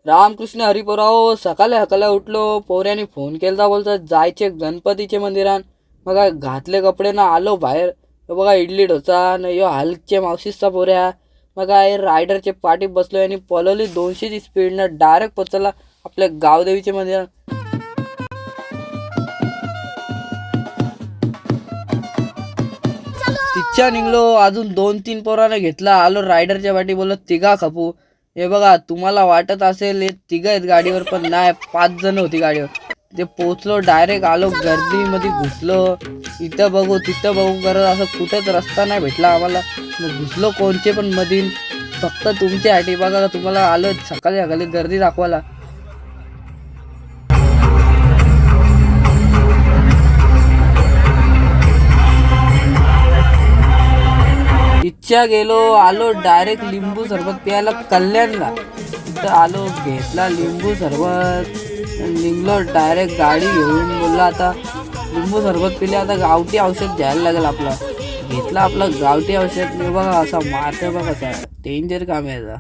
रामकृष्ण हरिपोराव सकाळी सकाळी उठलो. पोऱ्याने फोन केलता, बोलता जायचे गणपतीचे मंदिरात. मग काय घातले कपडे ना आलो बाहेर. हे बघा इडली डोसा न यो हलके मावशीचा पोऱ्या. मग काय रायडरचे पाठी बसलो आणि पळवली 200ची स्पीडनं डायरेक्ट पोचला आपल्या गावदेवीचे मंदिरात. तिच्या निघलो. अजून 2-3 पोराने घेतला. आलो रायडरच्या पाठी, बोललो तिघा खपू. हे बघा तुम्हाला वाटत असेल हे तिघ आहेत गाडीवर, पण नाही 5 जण होती गाडीवर. ते पोचलो डायरेक्ट आलो गर्दीमध्ये घुसलो. इथं बघू तिथं बघू करत असं कुठेच रस्ता नाही भेटला आम्हाला. मग घुसलो कोणचे पण मधील, फक्त तुमच्यासाठी बघा तुम्हाला आलो सकाळी सकाळी गर्दी दाखवायला. इच्छा गेलो. आलो डायरेक्ट लिंबू सरबत प्यायला कल्याणला. तिथं आलो घेतला लिंबू सरबत, निघलो डायरेक्ट गाडी घेऊन. बोलला आता लिंबू सरबत पिले, आता गावठी औषध घ्यायला लागेल आपला. घेतला आपलं गावठी औषध. बघा असा मारते बघा, असा डेंजर काम आहे.